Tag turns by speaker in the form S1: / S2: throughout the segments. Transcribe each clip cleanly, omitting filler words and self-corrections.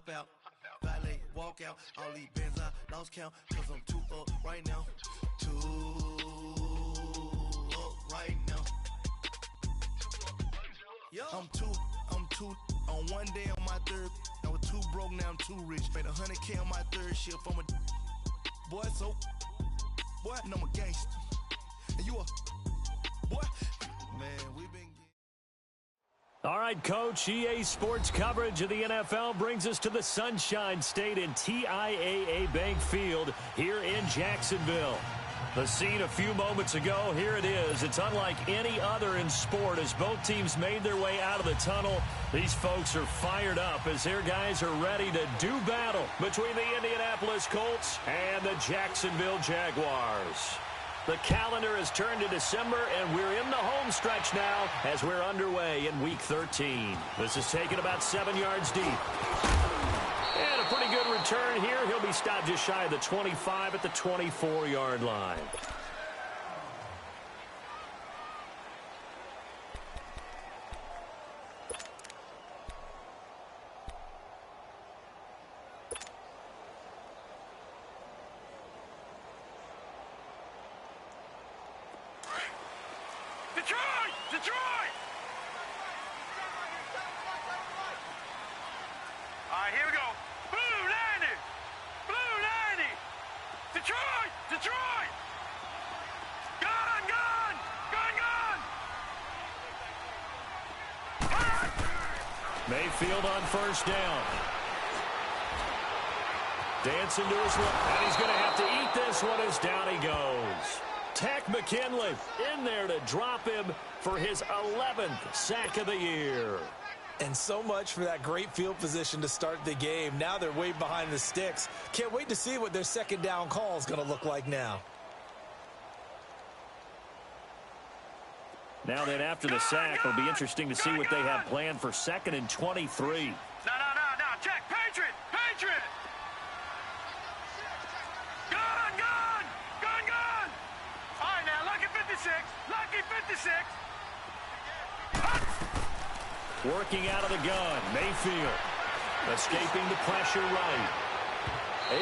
S1: hop out, valet, walk out. All these bands I lost count, cause I'm too up right now. Too up right now. I'm too on one day on my third. I was too broke, now I'm too rich. Made 100K on my third shift. I'm a boy, so boy, and I'm a gangster. And you a boy, man, we been.
S2: All right, Coach, EA Sports coverage of the NFL brings us to the Sunshine State in TIAA Bank Field here in Jacksonville. The scene a few moments ago, here it is. It's unlike any other in sport as both teams made their way out of the tunnel. These folks are fired up as their guys are ready to do battle between the Indianapolis Colts and the Jacksonville Jaguars. The calendar has turned to December, and we're in the home stretch now as we're underway in Week 13. This is taken about 7 yards deep. And a pretty good return here. He'll be stopped just shy of the 25 at the 24-yard line.
S3: Detroit! All right, here we go. Blue 90! Blue 90! Detroit! Detroit! Gun! Gun! Gun! Gun!
S2: Mayfield on first down. Dancing to his left, and he's going to have to eat this one as down he goes. Tech McKinley in there to drop him for his 11th sack of the year.
S4: And so much for that great field position to start the game. Now they're way behind the sticks. Can't wait to see what their second down call is going to look like now.
S2: Now then, after the sack, it'll be interesting to see what they have planned for 2nd and 23.
S3: No. Check. Patriot! Patriot! All right, now, lucky 56. Lucky 56.
S2: Working out of the gun, Mayfield. Escaping the pressure right.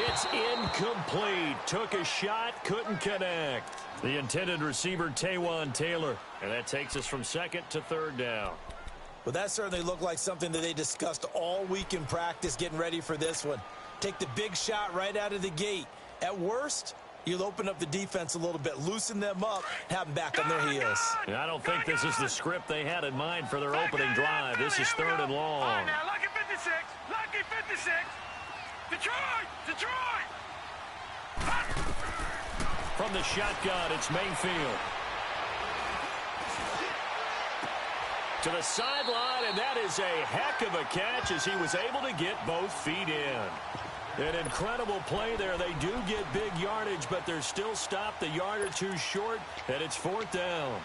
S2: It's incomplete. Took a shot, couldn't connect. The intended receiver, Taywan Taylor. And that takes us from 2nd to 3rd down.
S4: Well, that certainly looked like something that they discussed all week in practice getting ready for this one. Take the big shot right out of the gate. At worst, you'll open up the defense a little bit, loosen them up, have them back on their heels.
S2: And I don't think this is the script they had in mind for their opening drive. This is 3rd and long.
S3: All right, now, lucky 56. Lucky 56. Detroit! Detroit!
S2: From the shotgun, it's Mayfield. To the sideline, and that is a heck of a catch as he was able to get both feet in. An incredible play there. They do get big yardage, but they're still stopped a yard or two short, and it's 4th down.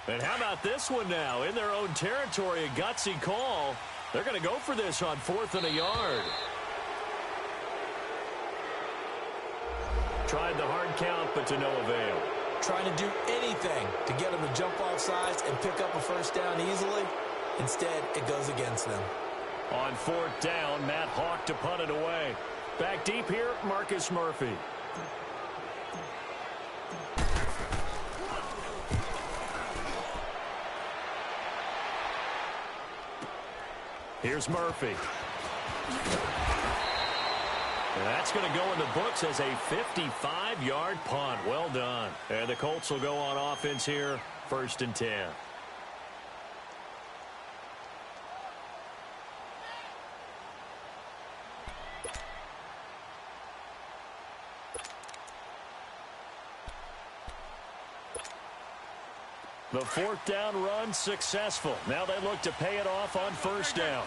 S2: And how about this one now? In their own territory, a gutsy call. They're going to go for this on 4th and a yard. Tried the hard count, but to no avail.
S4: Trying to do anything to get them to jump off sides and pick up a first down easily. Instead, it goes against them.
S2: On 4th down, Matt Hawk to punt it away. Back deep here, Marcus Murphy. Here's Murphy. And that's going to go in the books as a 55-yard punt. Well done. And the Colts will go on offense here, 1st and 10. The 4th down run successful. Now they look to pay it off on 1st down.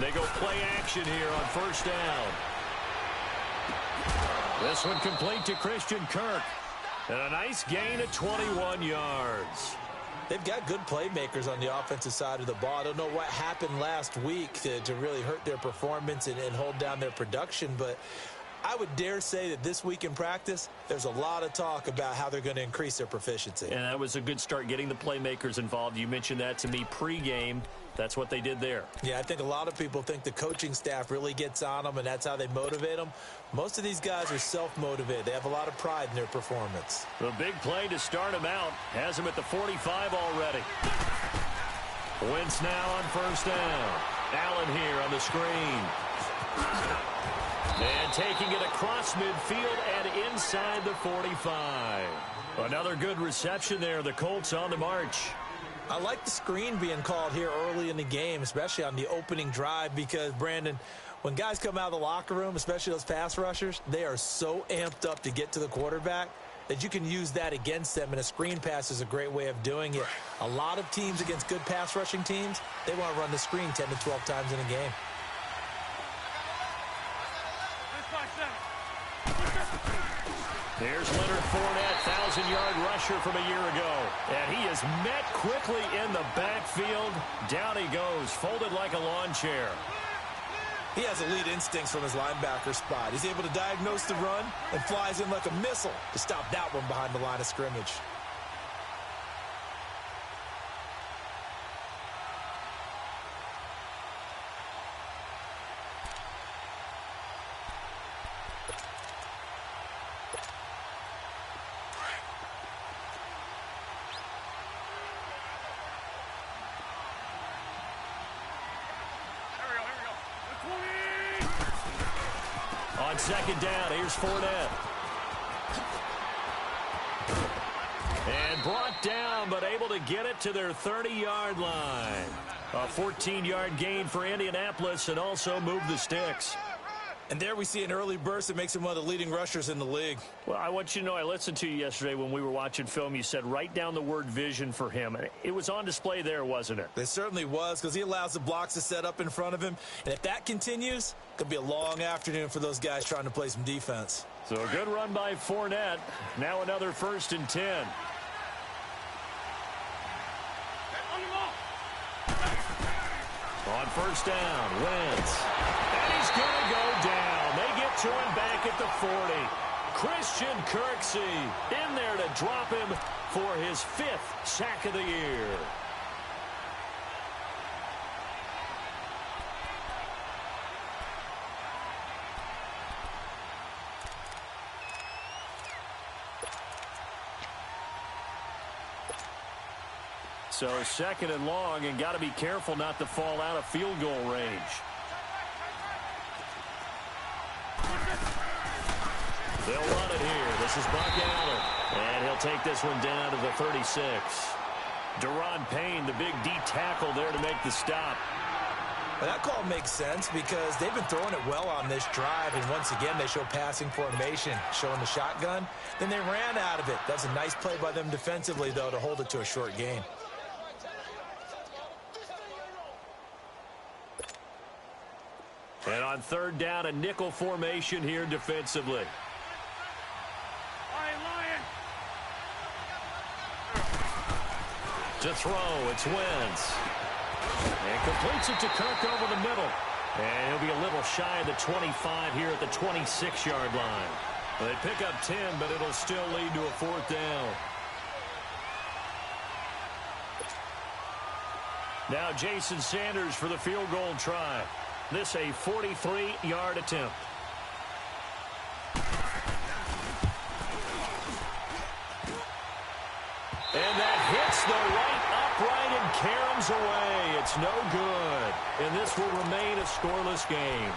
S2: They go play action here on 1st down. This one complete to Christian Kirk. And a nice gain of 21 yards.
S4: They've got good playmakers on the offensive side of the ball. I don't know what happened last week to really hurt their performance and hold down their production, but I would dare say that this week in practice, there's a lot of talk about how they're going to increase their proficiency.
S2: And that was a good start, getting the playmakers involved. You mentioned that to me pregame. That's what they did there.
S4: Yeah, I think a lot of people think the coaching staff really gets on them, and that's how they motivate them. Most of these guys are self-motivated. They have a lot of pride in their performance.
S2: The big play to start him out has him at the 45 already. Wentz now on 1st down. Allen here on the screen. And taking it across midfield and inside the 45. Another good reception there. The Colts on the march.
S4: I like the screen being called here early in the game, especially on the opening drive, because, Brandon, when guys come out of the locker room, especially those pass rushers, they are so amped up to get to the quarterback that you can use that against them, and a screen pass is a great way of doing it. A lot of teams against good pass rushing teams, they want to run the screen 10 to 12 times in a game.
S2: Here's Leonard Fournette, 1,000-yard rusher from a year ago. And he is met quickly in the backfield. Down he goes, folded like a lawn chair.
S4: He has elite instincts from his linebacker spot. He's able to diagnose the run and flies in like a missile to stop that one behind the line of scrimmage.
S2: On 2nd down, here's Fournette. And brought down, but able to get it to their 30-yard line. A 14-yard gain for Indianapolis, and also move the sticks.
S4: And there we see an early burst that makes him one of the leading rushers in the league.
S2: Well, I want you to know, I listened to you yesterday when we were watching film. You said write down the word vision for him. It was on display there, wasn't it?
S4: It certainly was, because he allows the blocks to set up in front of him. And if that continues, it could be a long afternoon for those guys trying to play some defense.
S2: So a good run by Fournette. Now another 1st and 10. On 1st down, Wentz. And he's going to go down. They get to him back at the 40. Christian Kirksey in there to drop him for his 5th sack of the year. So 2nd and long, and got to be careful not to fall out of field goal range. They'll run it here. This is Buck Allen. And he'll take this one down to the 36. Deron Payne, the big D tackle there to make the stop.
S4: Well, that call makes sense because they've been throwing it well on this drive, and once again they show passing formation, showing the shotgun. Then they ran out of it. That's a nice play by them defensively, though, to hold it to a short gain.
S2: And on 3rd down, a nickel formation here defensively. To throw, it's Wentz. And completes it to Kirk over the middle. And he'll be a little shy of the 25 here at the 26-yard line. They pick up 10, but it'll still lead to a 4th down. Now Jason Sanders for the field goal try. This a 43-yard attempt. And that hits the right upright and caroms away. It's no good. And this will remain a scoreless game.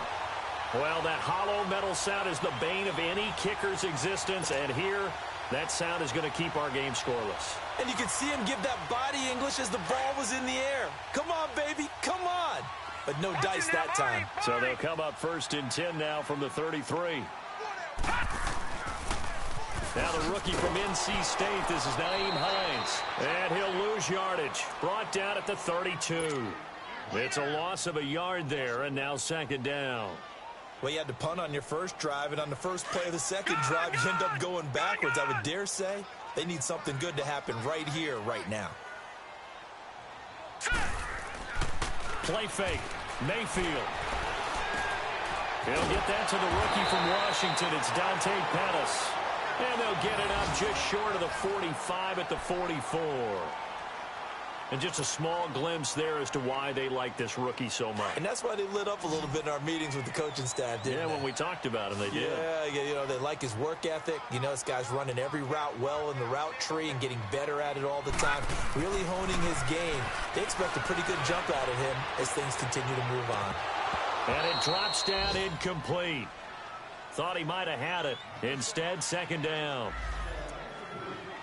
S2: Well, that hollow metal sound is the bane of any kicker's existence. And here, that sound is going to keep our game scoreless.
S4: And you can see him give that body English as the ball was in the air. Come on, baby. Come on. But no dice that time.
S2: So they'll come up 1st and 10 now from the 33. Now the rookie from NC State, this is Nyheim Hines. And he'll lose yardage. Brought down at the 32. It's a loss of a yard there, and now 2nd down.
S4: Well, you had to punt on your first drive, and on the first play of the second drive, you end up going backwards. I would dare say they need something good to happen right here, right now.
S2: Play fake. Mayfield. He'll get that to the rookie from Washington. It's Dante Pettis. And they'll get it up just short of the 45 at the 44. And just a small glimpse there as to why they like this rookie so much.
S4: And that's why they lit up a little bit in our meetings with the coaching staff, didn't they?
S2: When we talked about him, they did.
S4: Yeah, you know, they like his work ethic. You know, this guy's running every route well in the route tree and getting better at it all the time, really honing his game. They expect a pretty good jump out of him as things continue to move on.
S2: And it drops down incomplete. Thought he might have had it. Instead, 2nd down.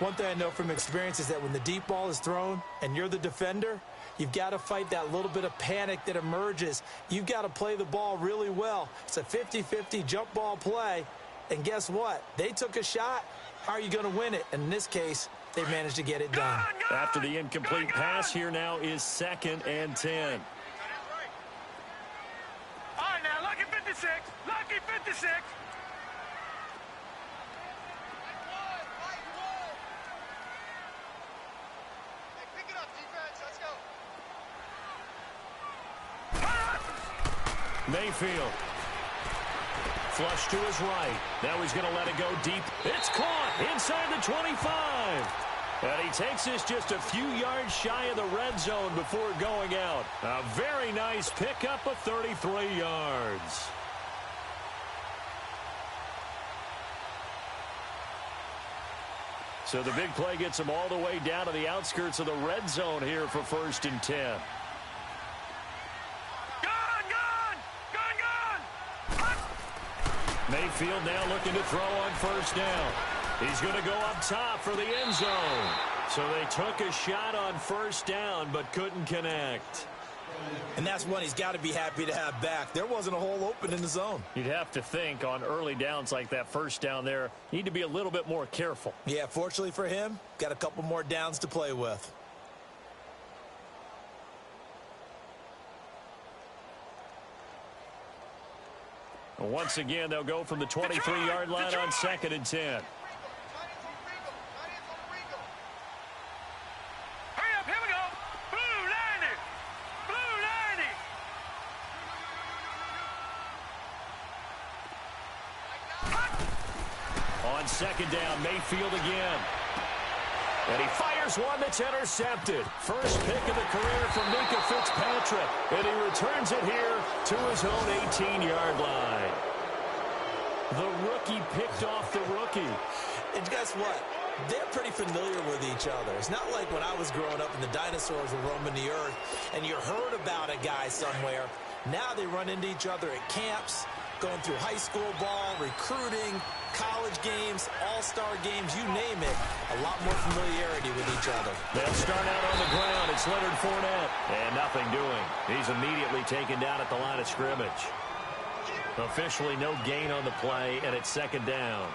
S4: One thing I know from experience is that when the deep ball is thrown and you're the defender, you've got to fight that little bit of panic that emerges. You've got to play the ball really well. It's a 50-50 jump ball play. And guess what? They took a shot. How are you going to win it? And in this case, they managed to get it done.
S2: After the incomplete pass, here now is 2nd and 10.
S3: All right, now, lucky 56. Lucky 56.
S2: Mayfield. Flush to his right. Now he's going to let it go deep. It's caught inside the 25. And he takes this just a few yards shy of the red zone before going out. A very nice pickup of 33 yards. So the big play gets him all the way down to the outskirts of the red zone here for 1st and 10. Mayfield now looking to throw on 1st down. He's going to go up top for the end zone. So they took a shot on 1st down but couldn't connect.
S4: And that's one he's got to be happy to have back. There wasn't a hole open in the zone.
S2: You'd have to think on early downs like that 1st down there, need to be a little bit more careful.
S4: Yeah, fortunately for him, got a couple more downs to play with.
S2: Once again, they'll go from the 23-yard line on 2nd and 10.
S3: Hurry up, here we go. Blue 90. Blue 90.
S2: On 2nd down, Mayfield again. And he fires one that's intercepted. First pick of the career from Minka Fitzpatrick. And he returns it here to his own 18-yard line. The rookie picked off the rookie.
S4: And guess what? They're pretty familiar with each other. It's not like when I was growing up and the dinosaurs were roaming the earth and you heard about a guy somewhere. Now they run into each other at camps, going through high school ball, recruiting, college games, all-star games, you name it. A lot more familiarity with each other.
S2: They'll start out on the ground. It's Leonard Fournette. And nothing doing. He's immediately taken down at the line of scrimmage. Officially no gain on the play, and it's 2nd down.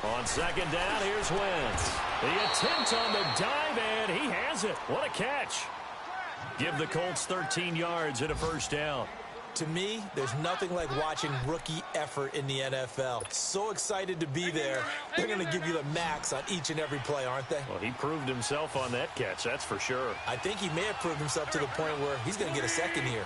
S2: On 2nd down, here's Wentz. The attempt on the dive, and he has it. What a catch. Give the Colts 13 yards and a 1st down.
S4: To me, there's nothing like watching rookie effort in the NFL. So excited to be there. They're going to give you the max on each and every play, aren't they?
S2: Well, he proved himself on that catch, that's for sure.
S4: I think he may have proved himself to the point where he's going to get a second here.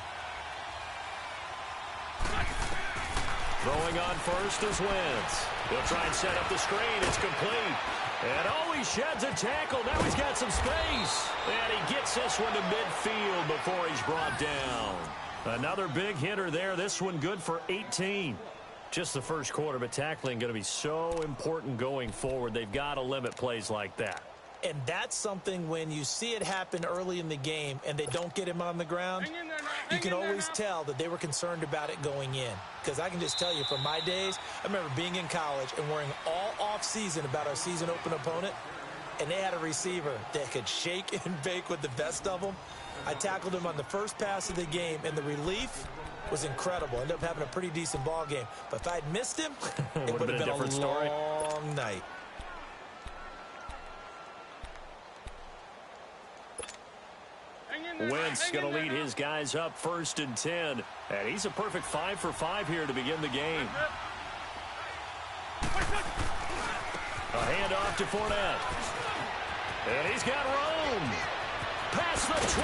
S2: Throwing on first is Wentz. He'll try and set up the screen. It's complete. And he sheds a tackle. Now he's got some space. And he gets this one to midfield before he's brought down. Another big hitter there. This one good for 18. Just the first quarter, but tackling going to be so important going forward. They've got to limit plays like that.
S4: And that's something when you see it happen early in the game and they don't get him on the ground, you can always tell that they were concerned about it going in. Because I can just tell you from my days, I remember being in college and worrying all off-season about our season open opponent, and they had a receiver that could shake and bake with the best of them. I tackled him on the first pass of the game, and the relief was incredible. Ended up having a pretty decent ball game. But if I'd missed him, it would have been a
S2: different story.
S4: Long night.
S2: Wentz going to lead his guys up 1st and 10. And he's a perfect 5 for 5 here to begin the game. A handoff to Fournette. And he's got room. Past the 20.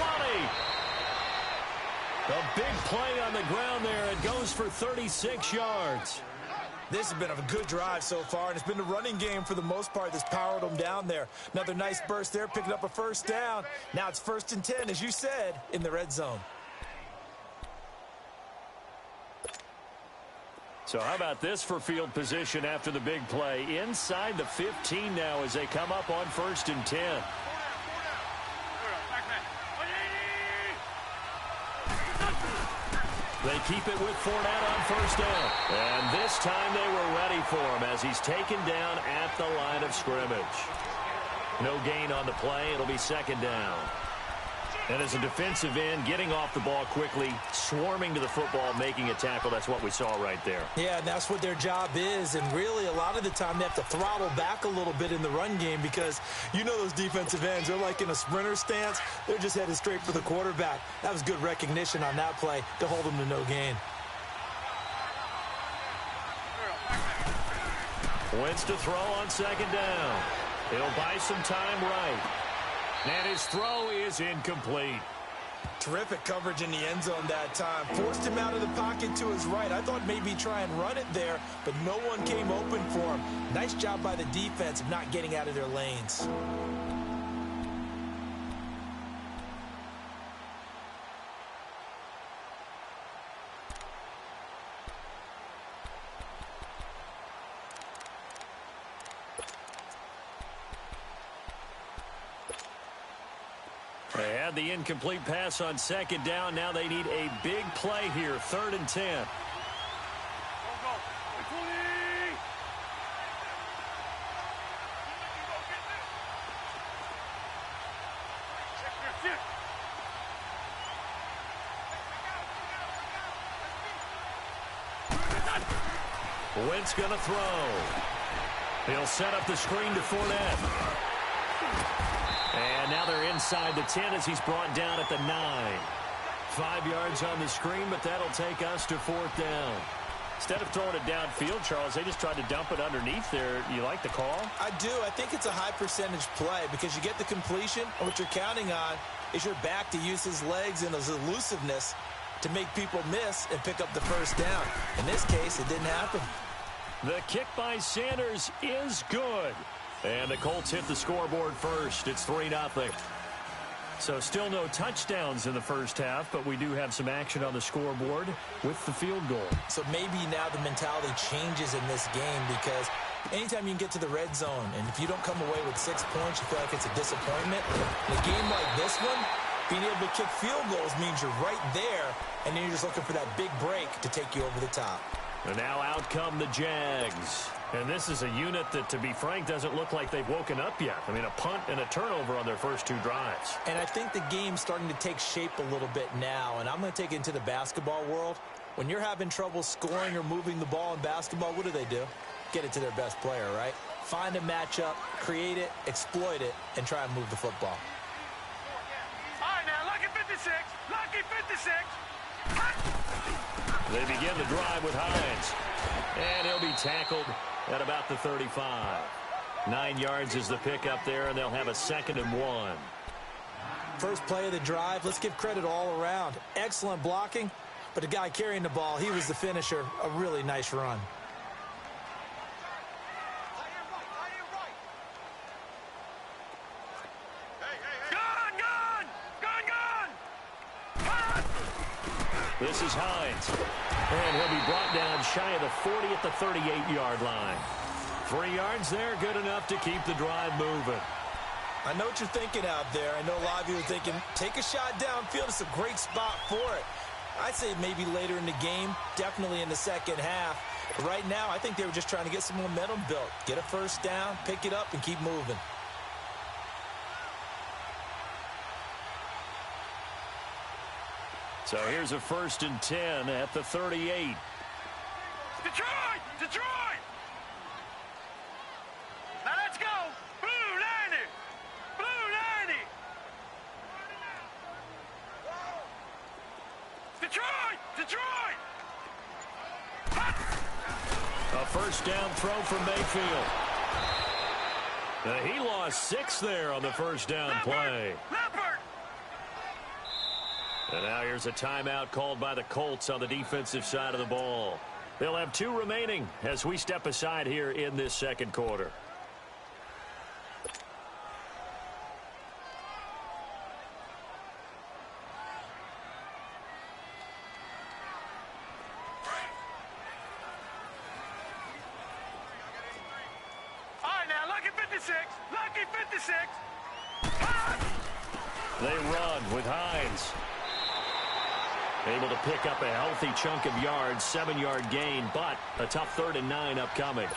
S2: A big play on the ground there. It goes for 36 yards.
S4: This has been a good drive so far, and it's been the running game for the most part that's powered them down there. Another nice burst there, picking up a first down. Now it's 1st and 10, as you said, in the red zone.
S2: So how about this for field position after the big play? Inside the 15 now as they come up on 1st and 10. They keep it with Fournette on first down. And this time they were ready for him as he's taken down at the line of scrimmage. No gain on the play. It'll be 2nd down. And as a defensive end, getting off the ball quickly, swarming to the football, making a tackle, that's what we saw right there.
S4: Yeah, and that's what their job is. And really, a lot of the time, they have to throttle back a little bit in the run game because you know those defensive ends, they're like in a sprinter stance. They're just headed straight for the quarterback. That was good recognition on that play to hold them to no gain.
S2: Wentz to throw on 2nd down. He'll buy some time right. And his throw is incomplete.
S4: Terrific coverage in the end zone that time. Forced him out of the pocket to his right. I thought maybe try and run it there, but no one came open for him. Nice job by the defense of not getting out of their lanes.
S2: They had the incomplete pass on 2nd down. Now they need a big play here, 3rd and 10. Wentz going to throw. He'll set up the screen to Fournette. And now they're inside the 10 as he's brought down at the 9. 5 yards on the screen, but that'll take us to 4th down. Instead of throwing it downfield, Charles, they just tried to dump it underneath there. You like the call?
S4: I do. I think it's a high percentage play because you get the completion, and what you're counting on is your back to use his legs and his elusiveness to make people miss and pick up the first down. In this case, it didn't happen.
S2: The kick by Sanders is good. And the Colts hit the scoreboard first. It's 3-0. So still no touchdowns in the first half, but we do have some action on the scoreboard with the field goal.
S4: So maybe now the mentality changes in this game because anytime you can get to the red zone, and if you don't come away with 6 points, you feel like it's a disappointment. In a game like this one, being able to kick field goals means you're right there, and then you're just looking for that big break to take you over the top.
S2: And now out come the Jags. And this is a unit that, to be frank, doesn't look like they've woken up yet. I mean, a punt and a turnover on their first 2 drives.
S4: And I think the game's starting to take shape a little bit now, and I'm going to take it into the basketball world. When you're having trouble scoring or moving the ball in basketball, what do? Get it to their best player, right? Find a matchup, create it, exploit it, and try and move the football.
S3: All right, now, lucky 56. Lucky 56.
S2: They begin the drive with Hines. And he'll be tackled at about the 35. 9 yards is the pickup there, and they'll have a 2nd and 1.
S4: First play of the drive, let's give credit all around. Excellent blocking, but the guy carrying the ball, he was the finisher. A really nice run.
S2: This is Hines. And he'll be brought down shy of the 40 at the 38-yard line. 3 yards there, good enough to keep the drive moving.
S4: I know what you're thinking out there. I know a lot of you are thinking, take a shot downfield. It's a great spot for it. I'd say maybe later in the game, definitely in the second half. But right now, I think they were just trying to get some momentum built. Get a first down, pick it up, and keep moving.
S2: So here's a 1st and 10 at the 38.
S3: Detroit! Detroit! Now let's go! Blue 90! Blue 90! Detroit! Detroit!
S2: A first down throw from Mayfield. He lost 6 there on the first down play. And now here's a timeout called by the Colts on the defensive side of the ball. They'll have 2 remaining as we step aside here in this second quarter.
S3: All right, now, lucky 56. Lucky 56.
S2: They run with Hines. Able to pick up a healthy chunk of yards, 7-yard gain, but a tough 3rd and 9 upcoming.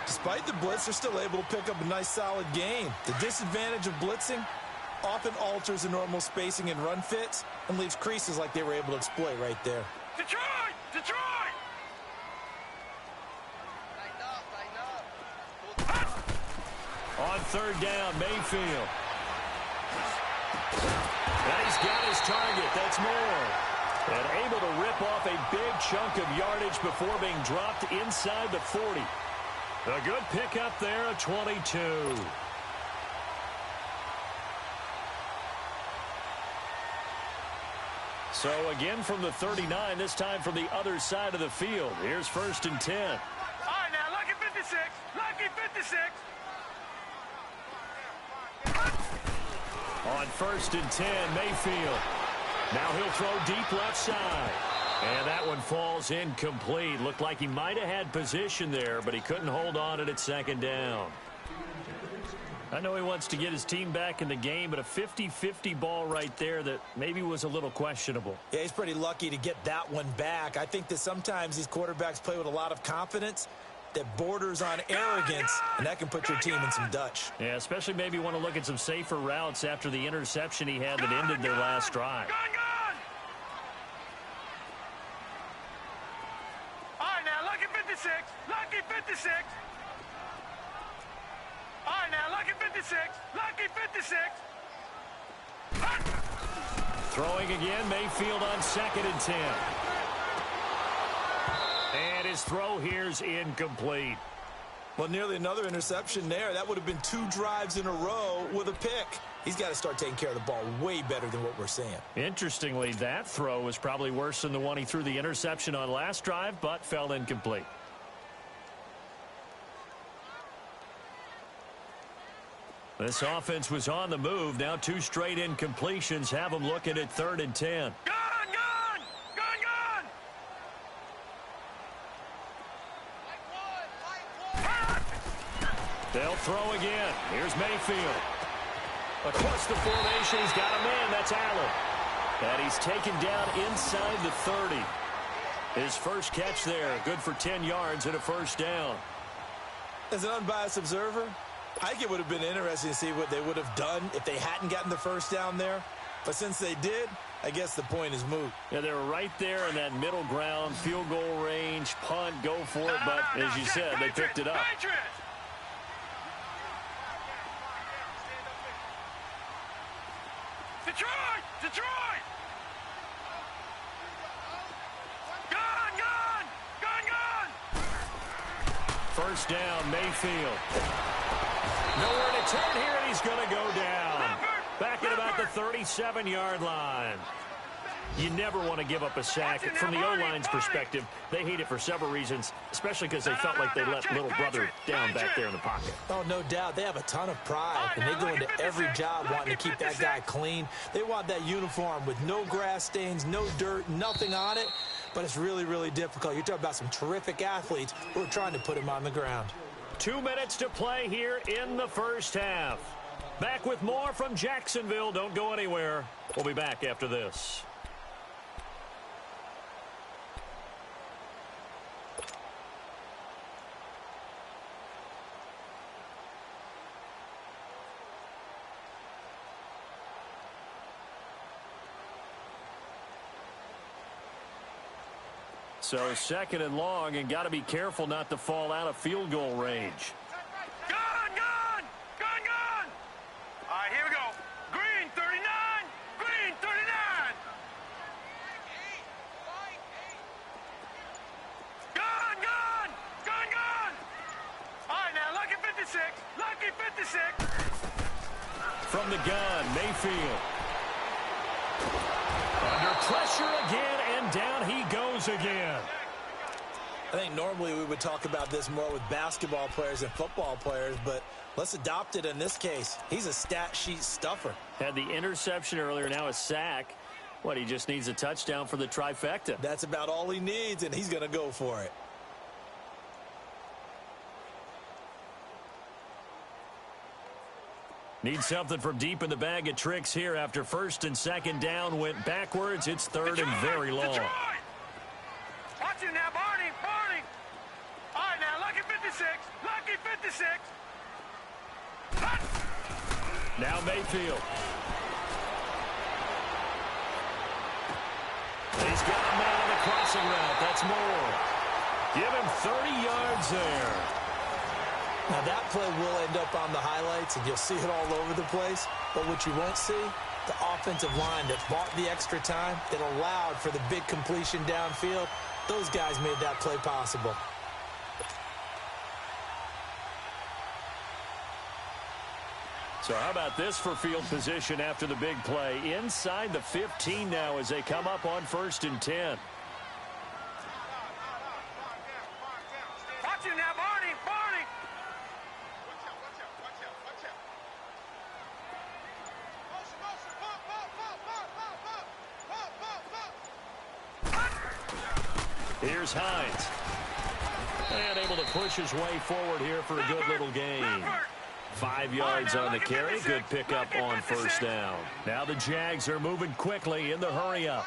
S4: Despite the blitz, they're still able to pick up a nice, solid gain. The disadvantage of blitzing often alters the normal spacing and run fits and leaves creases like they were able to exploit right there.
S3: Detroit! Detroit!
S2: On 3rd down, Mayfield. And he's got his target. That's more. And able to rip off a big chunk of yardage before being dropped inside the 40. A good pickup there, a 22. So again from the 39, this time from the other side of the field. Here's 1st and 10.
S3: All right, now, lucky 56. Lucky 56.
S2: On 1st and 10, Mayfield. Now he'll throw deep left side. And that one falls incomplete. Looked like he might have had position there, but he couldn't hold on at 2nd down. I know he wants to get his team back in the game, but a 50-50 ball right there that maybe was a little questionable.
S4: Yeah, he's pretty lucky to get that one back. I think that sometimes these quarterbacks play with a lot of confidence that borders on arrogance, and that can put your team in some Dutch.
S2: Yeah, especially maybe want to look at some safer routes after the interception he had that ended their last drive.
S3: All right, now, lucky 56. Lucky 56. All right, now, lucky 56. Lucky 56.
S2: Throwing again, Mayfield on 2nd and 10. And his throw here's incomplete.
S4: Well, nearly another interception there. That would have been 2 drives in a row with a pick. He's got to start taking care of the ball way better than what we're seeing.
S2: Interestingly, that throw was probably worse than the one he threw the interception on last drive, but fell incomplete. This offense was on the move. Now 2 straight incompletions have them looking at 3rd and 10. They'll throw again. Here's Mayfield. Across the formation, he's got a man. That's Allen. And he's taken down inside the 30. His first catch there, good for 10 yards and a first down.
S4: As an unbiased observer, I think it would have been interesting to see what they would have done if they hadn't gotten the first down there. But since they did, I guess the point is moot.
S2: Yeah, they were right there in that middle ground, field goal range, punt, go for it. But as you said, they picked it up.
S3: Detroit! Detroit! Gun! Gun! Gun! Gun!
S2: First down, Mayfield. Nowhere to turn here, and he's going to go down. Back at about the 37-yard line. You never want to give up a sack. From the O-line's perspective, they hate it for several reasons, especially because they felt like they let little brother down back there in the pocket.
S4: Oh, no doubt. They have a ton of pride, and they go into every job wanting to keep that guy clean. They want that uniform with no grass stains, no dirt, nothing on it, but it's really, really difficult. You're talking about some terrific athletes who are trying to put him on the ground.
S2: 2 minutes to play here in the first half. Back with more from Jacksonville. Don't go anywhere. We'll be back after this. So second and long, and got to be careful not to fall out of field goal range.
S3: Gun! All right, here we go. Green 39. Green 39. Gun! All right, now, lucky 56. Lucky 56.
S2: From the gun, Mayfield. Under pressure again, and down he goes again.
S4: I think normally we would talk about this more with basketball players and football players, but let's adopt it in this case. He's a stat sheet stuffer.
S2: Had the interception earlier, now a sack. What, he just needs a touchdown for the trifecta.
S4: That's about all he needs, and he's going to go for it.
S2: Need something from deep in the bag of tricks here after first and second down went backwards. It's third and very long.
S3: Detroit. Watch it now, Barney. All right, now, lucky 56. Lucky 56. Hut.
S2: Now Mayfield. He's got a man on the crossing route. That's more. Give him 30 yards there.
S4: Now, that play will end up on the highlights, and you'll see it all over the place. But what you won't see, the offensive line that bought the extra time, that allowed for the big completion downfield, those guys made that play possible.
S2: So how about this for field position after the big play? Inside the 15 now as they come up on first and 10.
S3: Watch it now, Barney.
S2: Here's Hines. And able to push his way forward here for a good little gain. 5 yards on the carry. Good pickup on first down. Now the Jags are moving quickly in the hurry-up.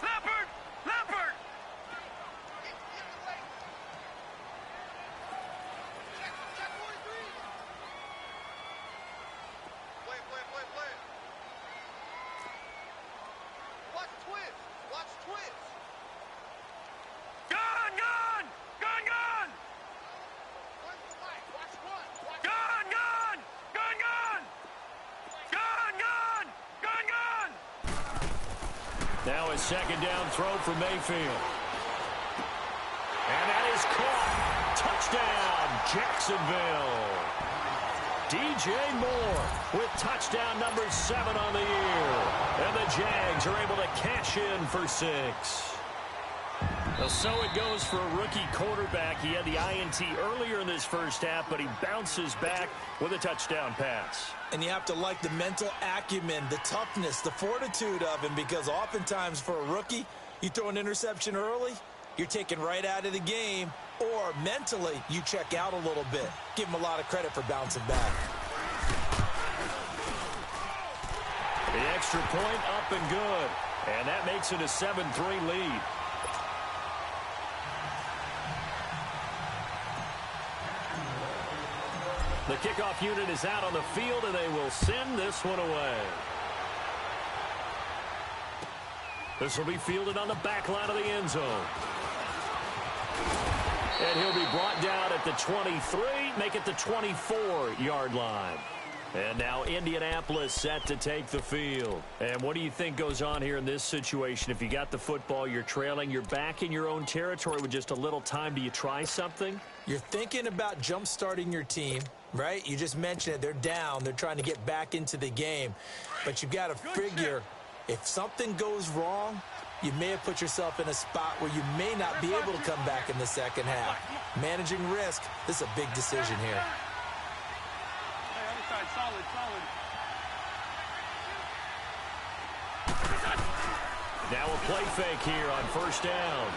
S3: Leopard. Play. Watch twist. Gun!
S2: Now a second down throw for Mayfield. And that is caught. Touchdown, Jacksonville. DJ Moore with touchdown number 7 on the year. And the Jags are able to cash in for 6. Well, so it goes for a rookie quarterback. He had the INT earlier in this first half, but he bounces back with a touchdown pass.
S4: And you have to like the mental acumen, the toughness, the fortitude of him, because oftentimes for a rookie, you throw an interception early, you're taken right out of the game, or mentally you check out a little bit. Give him a lot of credit for bouncing back.
S2: The extra point up and good. And that makes it a 7-3 lead. The kickoff unit is out on the field, and they will send this one away. This will be fielded on the back line of the end zone. And he'll be brought down at the 23, make it the 24-yard line. And now Indianapolis set to take the field. And what do you think goes on here in this situation? If you got the football, you're trailing, you're back in your own territory with just a little time. Do you try something?
S4: You're thinking about jump-starting your team, right? You just mentioned it. They're down. They're trying to get back into the game. But you've got to figure If something goes wrong, you may have put yourself in a spot where you may not be able to come back in the second half. Managing risk, this is a big decision here.
S3: Hey, other side, solid, solid.
S2: Now a play fake here on first down.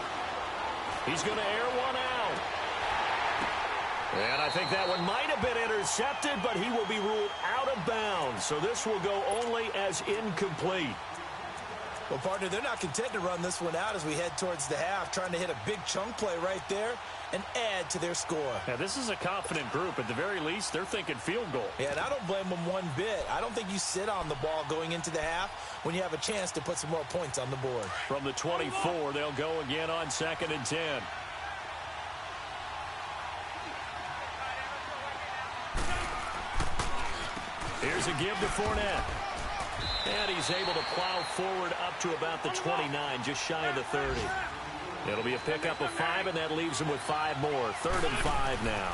S2: He's going to air one out. And I think that one might have been intercepted, but he will be ruled out of bounds. So this will go only as incomplete.
S4: Well, partner, they're not content to run this one out as we head towards the half, trying to hit a big chunk play right there and add to their score.
S2: Yeah, this is a confident group. At the very least, they're thinking field goal.
S4: Yeah, and I don't blame them one bit. I don't think you sit on the ball going into the half when you have a chance to put some more points on the board.
S2: From the 24, they'll go again on 2nd and 10. Here's a give to Fournette. And he's able to plow forward up to about the 29, just shy of the 30. It'll be a pickup of 5, and that leaves him with 5 more. 3rd and 5 now.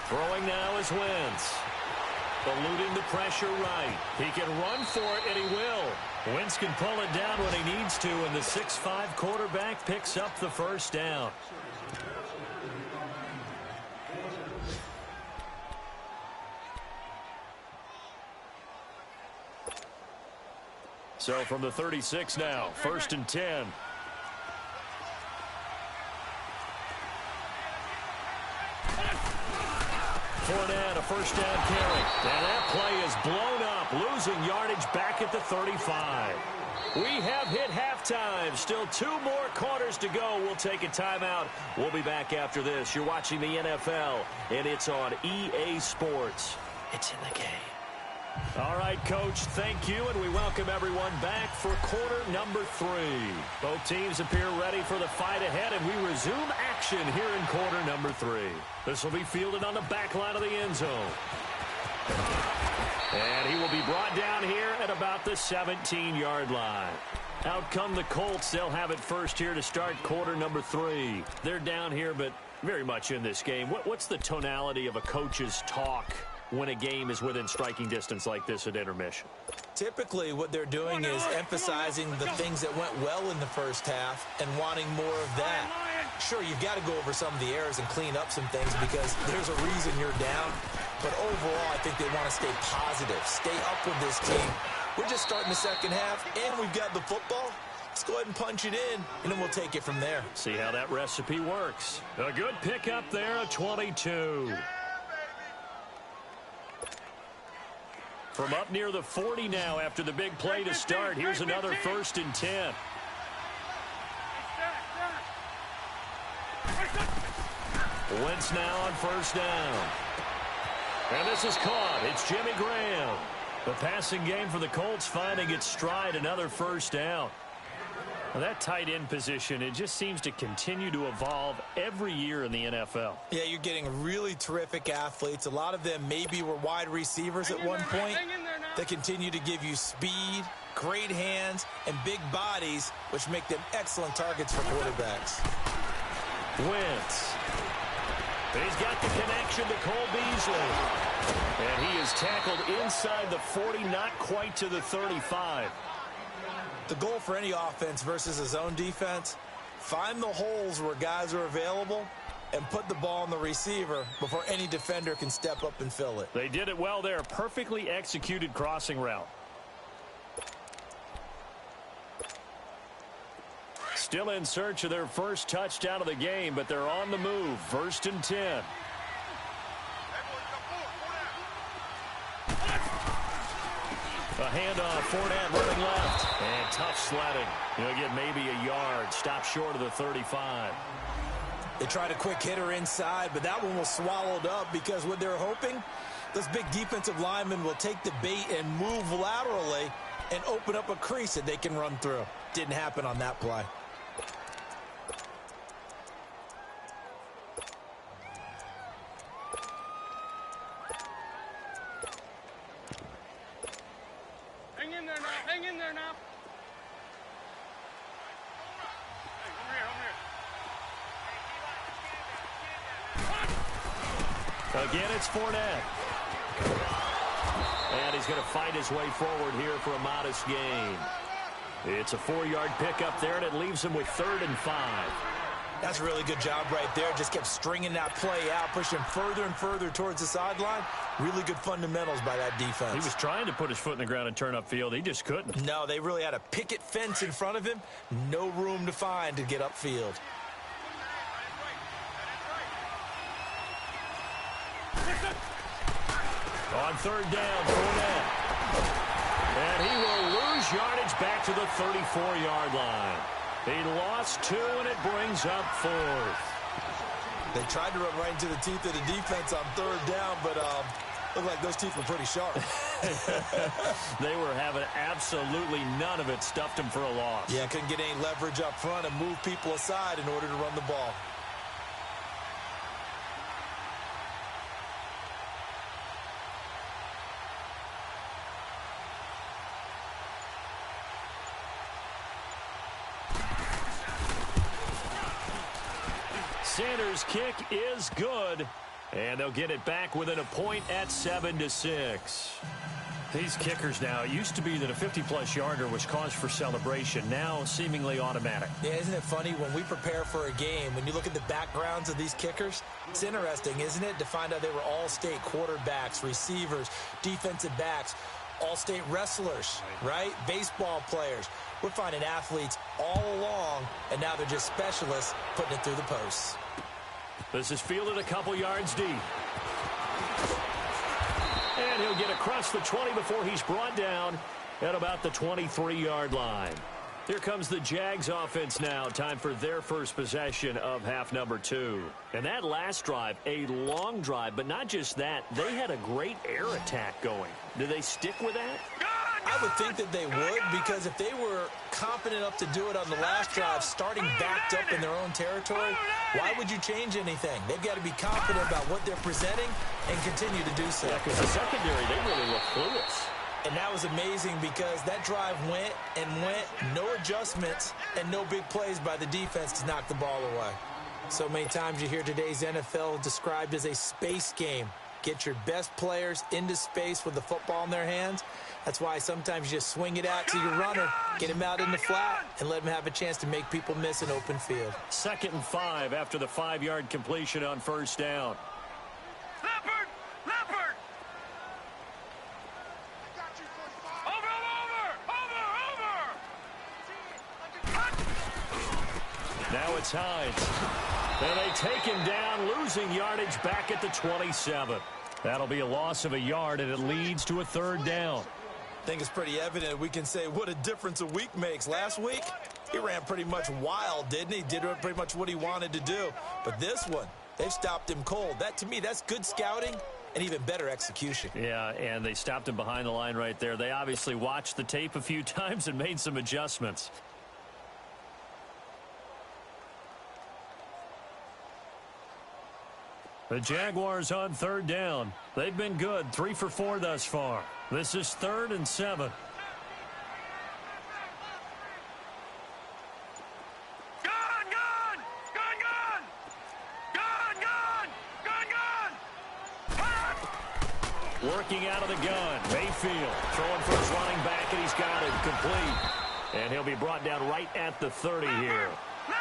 S2: Throwing now is Wentz. Eluding the pressure right. He can run for it, and he will. Wentz can pull it down when he needs to, and the 6'5" quarterback picks up the first down. So from the 36 now, 1st and 10. Fournette, a first down carry. And that play is blown up, losing yardage back at the 35. We have hit halftime. Still 2 more quarters to go. We'll take a timeout. We'll be back after this. You're watching the NFL, and it's on EA Sports. It's in the game. All right, Coach, thank you, and we welcome everyone back for quarter number 3. Both teams appear ready for the fight ahead, and we resume action here in quarter number 3. This will be fielded on the back line of the end zone. And he will be brought down here at about the 17-yard line. Out come the Colts. They'll have it first here to start quarter number 3. They're down here, but very much in this game. What's the tonality of a coach's talk when a game is within striking distance like this at intermission?
S4: Typically, what they're doing is emphasizing the things that went well in the first half and wanting more of that. Sure, you've got to go over some of the errors and clean up some things because there's a reason you're down. But overall, I think they want to stay positive, stay up with this team. We're just starting the second half, and we've got the football. Let's go ahead and punch it in, and then we'll take it from there.
S2: See how that recipe works. A good pickup there, a 22. From up near the 40 now after the big play to start. Here's another 1st and 10. Wentz now on 1st down. And this is caught. It's Jimmy Graham. The passing game for the Colts finding its stride, another 1st down. Well, that tight end position, it just seems to continue to evolve every year in the NFL.
S4: Yeah, you're getting really terrific athletes. A lot of them maybe were wide receivers at one point. They continue to give you speed, great hands, and big bodies, which make them excellent targets for quarterbacks.
S2: Wentz. He's got the connection to Cole Beasley. And he is tackled inside the 40, not quite to the 35.
S4: The goal for any offense versus a zone defense, find the holes where guys are available and put the ball on the receiver before any defender can step up and fill it.
S2: They did it well there. Perfectly executed crossing route. Still in search of their first touchdown of the game, but they're on the move. 1st and 10. A handoff, Fournette running left. And tough sledding. He'll get maybe a yard. Stop short of the 35.
S4: They tried a quick hitter inside, but that one was swallowed up because what they're hoping, those big defensive linemen will take the bait and move laterally and open up a crease that they can run through. Didn't happen on that play.
S3: Hang in there now. Hang in there now. Hey, over here, over here.
S2: Again, it's Fournette. And he's going to fight his way forward here for a modest gain. It's a 4-yard pickup there, and it leaves him with 3rd and 5.
S4: That's a really good job right there. Just kept stringing that play out, pushing him further and further towards the sideline. Really good fundamentals by that defense.
S2: He was trying to put his foot in the ground and turn upfield. He just couldn't.
S4: No, they really had a picket fence in front of him. No room to find to get upfield.
S2: On 3rd down, Fournette. And he will lose yardage back to the 34-yard line. He lost 2, and it brings up 4th.
S4: They tried to run right into the teeth of the defense on 3rd down, but looked like those teeth were pretty sharp.
S2: They were having absolutely none of it. Stuffed him for a loss.
S4: Yeah, couldn't get any leverage up front and move people aside in order to run the ball.
S2: Sanders' kick is good, and they'll get it back within a point at 7-6. These kickers now, it used to be that a 50-plus yarder was cause for celebration, now seemingly automatic.
S4: Yeah, isn't it funny when we prepare for a game, when you look at the backgrounds of these kickers, it's interesting, isn't it, to find out they were all-state quarterbacks, receivers, defensive backs, all-state wrestlers, right? Baseball players. We're finding athletes all along, and now they're just specialists putting it through the posts.
S2: This is fielded a couple yards deep. And he'll get across the 20 before he's brought down at about the 23-yard line. Here comes the Jags offense now. Time for their first possession of half number 2. And that last drive, a long drive, but not just that. They had a great air attack going. Do they stick with that?
S4: I would think that they would, because if they were confident enough to do it on the last drive, starting backed up in their own territory, why would you change anything? They've got to be confident about what they're presenting and continue to do so.
S2: Yeah, because the secondary, they really look clueless.
S4: And that was amazing because that drive went and went, no adjustments, and no big plays by the defense to knock the ball away. So many times you hear today's NFL described as a space game. Get your best players into space with the football in their hands. That's why sometimes you just swing it out to your runner, get him out in the flat, and let him have a chance to make people miss an open field.
S2: 2nd and 5 after the 5-yard completion on 1st down.
S3: Leopard! Leopard! Over!
S2: Now it's Hines. And they take him down, losing yardage back at the 27. That'll be a loss of a yard, and it leads to a 3rd down.
S4: I think it's pretty evident we can say what a difference a week makes. Last week, he ran pretty much wild, didn't he? Did pretty much what he wanted to do. But this one, they've stopped him cold. That, to me, that's good scouting and even better execution.
S2: Yeah, and they stopped him behind the line right there. They obviously watched the tape a few times and made some adjustments. The Jaguars on 3rd down. They've been good, 3 for 4 thus far. This is 3rd and 7. Working out of the gun. Mayfield throwing for his running back, and he's got it complete. And he'll be brought down right at the 30 here.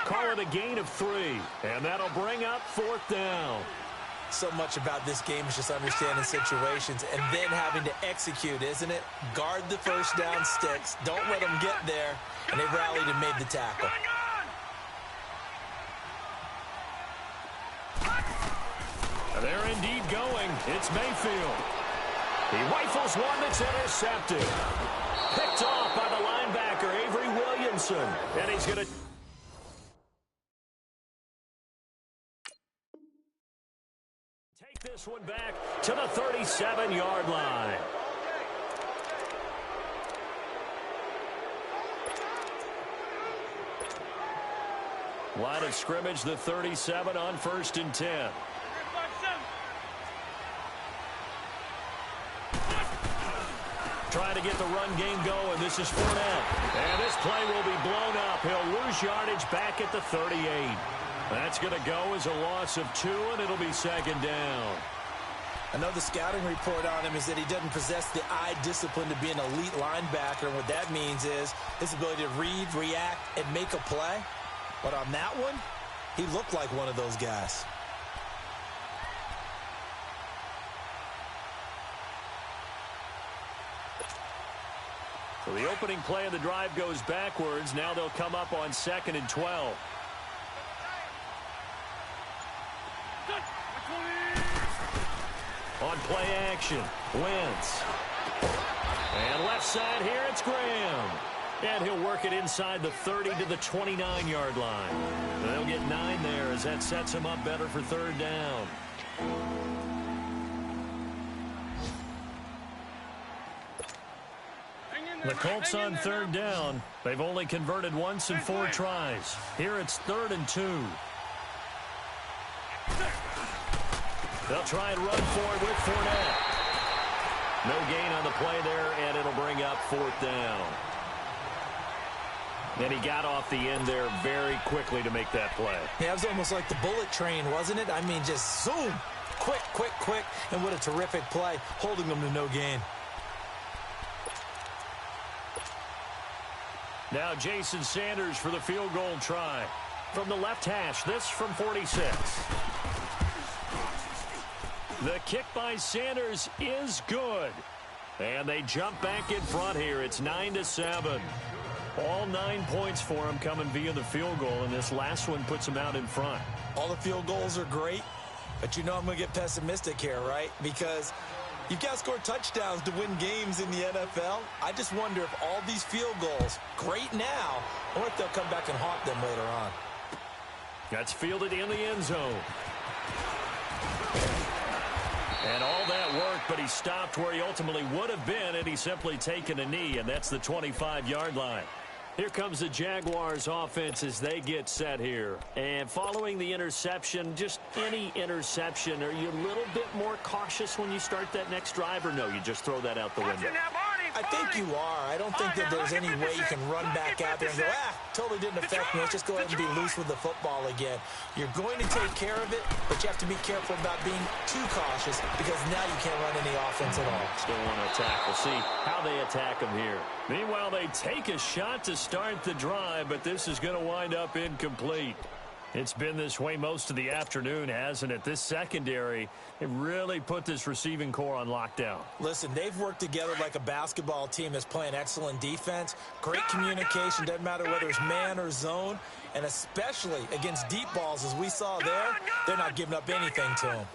S2: Call it a gain of 3, and that'll bring up 4th down.
S4: So much about this game is just understanding situations and then having to execute, isn't it? Guard the first down sticks. Don't let them get there. And they rallied and made the tackle.
S2: They're indeed going. It's Mayfield. He rifles one that's intercepted. Picked off by the linebacker, Avery Williamson. And he's going to... this one back to the 37-yard line. Line of scrimmage, the 37 on 1st and 10. Trying to get the run game going. This is Fournette. And this play will be blown up. He'll lose yardage back at the 38. That's going to go as a loss of 2, and it'll be 2nd down.
S4: I know the scouting report on him is that he doesn't possess the eye discipline to be an elite linebacker, and what that means is his ability to read, react, and make a play. But on that one, he looked like one of those guys.
S2: So the opening play of the drive goes backwards. Now they'll come up on 2nd and 12. On play action, Wentz. And left side here, it's Graham. And he'll work it inside the 30 to the 29-yard line. And they'll get 9 there as that sets him up better for 3rd down. The Colts on 3rd down. They've only converted once in 4 tries. Here it's 3rd and 2. They'll try and run for it with Fournette. No gain on the play there, and it'll bring up 4th down. And he got off the end there very quickly to make that play.
S4: Yeah, it was almost like the bullet train, wasn't it? I mean, just zoom. Quick, quick, quick. And what a terrific play, holding them to no gain.
S2: Now Jason Sanders for the field goal try. From the left hash, this from 46. The kick by Sanders is good. And they jump back in front here. It's 9-7. All 9 points for him coming via the field goal, and this last one puts him out in front.
S4: All the field goals are great, but you know I'm going to get pessimistic here, right? Because you've got to score touchdowns to win games in the NFL. I just wonder if all these field goals, great now, or if they'll come back and haunt them later on.
S2: That's fielded in the end zone. And all that worked, but he stopped where he ultimately would have been, and he's simply taken a knee, and that's the 25-yard line. Here comes the Jaguars offense as they get set here. And following the interception, just any interception, are you a little bit more cautious when you start that next drive, or no, you just throw that out the window?
S4: I think you are. I don't think that there's any way you can run back out there and go, totally didn't affect me. Let's just go ahead and be loose with the football again. You're going to take care of it, but you have to be careful about being too cautious because now you can't run any offense at all.
S2: Still want to attack. We'll see how they attack him here. Meanwhile, they take a shot to start the drive, but this is going to wind up incomplete. It's been this way most of the afternoon, hasn't it? This secondary, it really put this receiving core on lockdown.
S4: Listen, they've worked together like a basketball team that's playing excellent defense. Great communication, doesn't matter whether it's man or zone. And especially against deep balls, as we saw there, they're not giving up anything to them.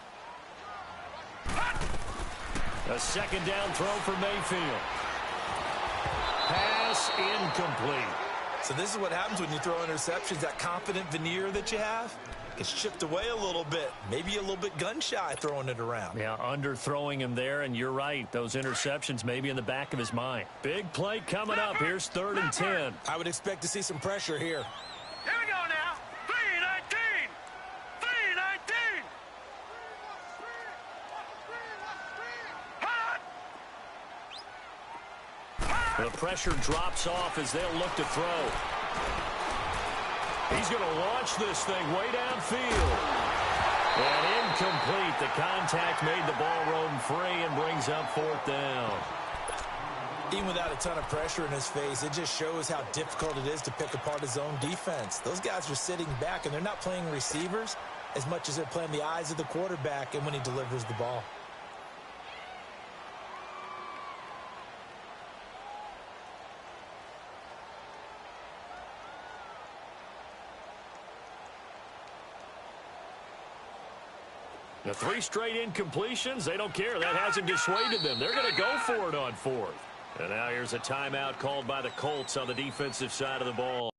S2: A 2nd down throw for Mayfield. Pass incomplete.
S4: So this is what happens when you throw interceptions. That confident veneer that you have gets chipped away a little bit. Maybe a little bit gun-shy throwing it around.
S2: Yeah, underthrowing him there, and you're right. Those interceptions may be in the back of his mind. Big play coming up. Here's 3rd and 10.
S4: I would expect to see some pressure here.
S3: Here we go now. 3-19. 3-19. Hot.
S2: The pressure drops off as they'll look to throw. He's going to launch this thing way downfield. And incomplete. The contact made the ball roam free and brings up 4th down.
S4: Even without a ton of pressure in his face, it just shows how difficult it is to pick apart his own defense. Those guys are sitting back, and they're not playing receivers as much as they're playing the eyes of the quarterback and when he delivers the ball.
S2: The 3 straight incompletions, they don't care. That hasn't dissuaded them. They're going to go for it on 4th. And now here's a timeout called by the Colts on the defensive side of the ball.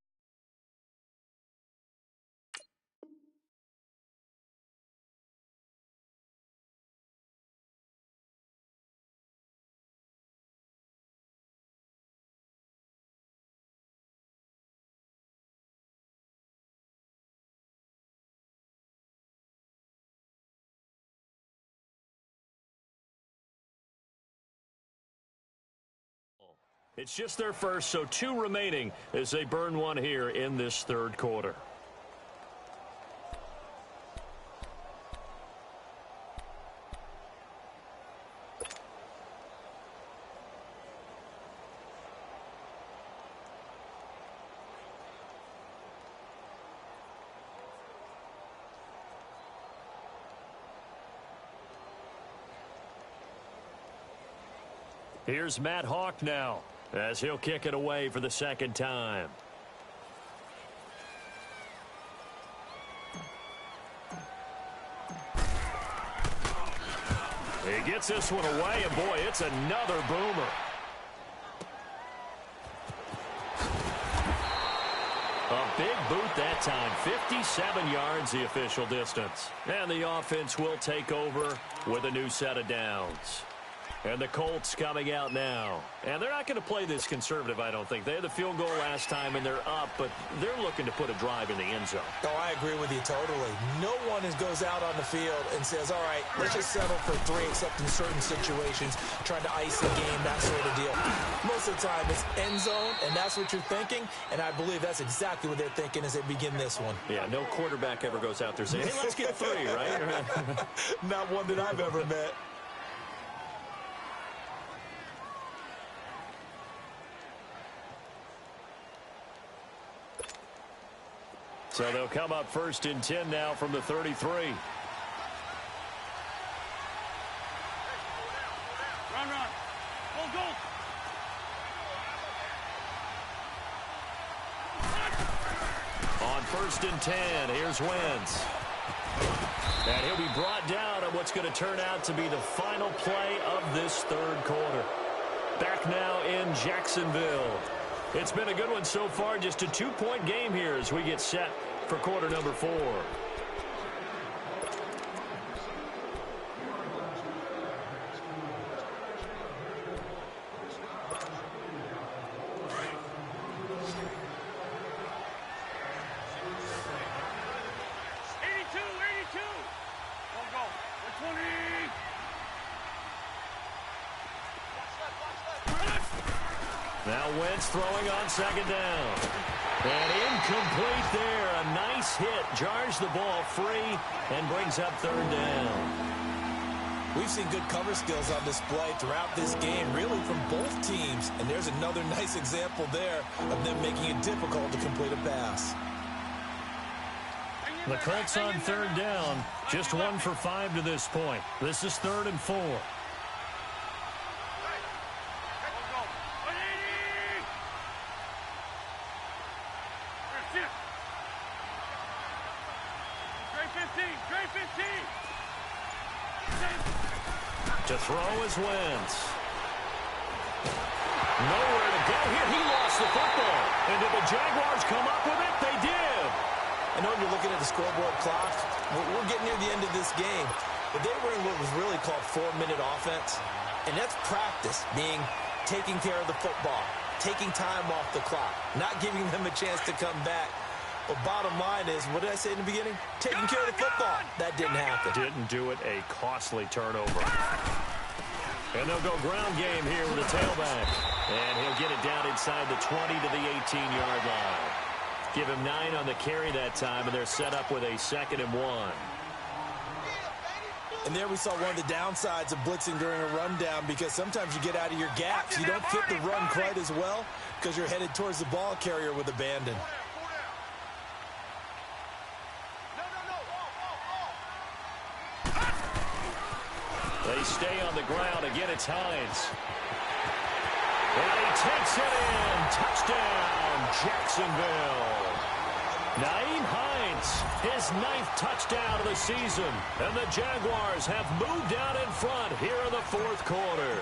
S2: It's just their first, so 2 remaining as they burn one here in this 3rd quarter. Here's Matt Hawk now, as he'll kick it away for the second time. He gets this one away, and boy, it's another boomer. A big boot that time, 57 yards the official distance. And the offense will take over with a new set of downs. And the Colts coming out now. And they're not going to play this conservative, I don't think. They had the field goal last time, and they're up, but they're looking to put a drive in the end zone.
S4: Oh, I agree with you totally. No one goes out on the field and says, all right, let's just settle for 3, except in certain situations, trying to ice the game, that sort of deal. Most of the time, it's end zone, and that's what you're thinking, and I believe that's exactly what they're thinking as they begin this one.
S2: Yeah, no quarterback ever goes out there saying, hey, let's get 3, right?
S4: Not one that I've ever met.
S2: So they'll come up 1st and 10 now from the 33.
S3: Run. Go.
S2: On 1st and 10, here's Wentz. And he'll be brought down on what's going to turn out to be the final play of this third quarter. Back now in Jacksonville. It's been a good one so far, just a 2-point game here as we get set for quarter number 4. Now Wentz throwing on 2nd down. And incomplete there. A nice hit. Jars the ball free and brings up 3rd down.
S4: We've seen good cover skills on display throughout this game, really from both teams. And there's another nice example there of them making it difficult to complete a pass.
S2: The Colts on 3rd down. Just 1 for 5 to this point. This is 3rd and 4. To throw is Wentz. Nowhere to go here. He lost the football. And did the Jaguars come up with it? They did.
S4: I know you're looking at the scoreboard clock. We're getting near the end of this game. But they were in what was really called 4-minute offense. And that's practice, being taking care of the football, taking time off the clock, not giving them a chance to come back. But bottom line is, what did I say in the beginning? Taking care of the football. That didn't happen.
S2: Didn't do it. A costly turnover. And they'll go ground game here with a tailback. And he'll get it down inside the 20 to the 18-yard line. Give him 9 on the carry that time, and they're set up with a 2nd and 1.
S4: And there we saw one of the downsides of blitzing during a rundown, because sometimes you get out of your gaps. You don't fit the run quite as well because you're headed towards the ball carrier with abandon.
S2: They stay on the ground. Again, it's Hines. And he takes it in. Touchdown, Jacksonville. Nyheim Hines, his 9th touchdown of the season. And the Jaguars have moved out in front here in the 4th quarter.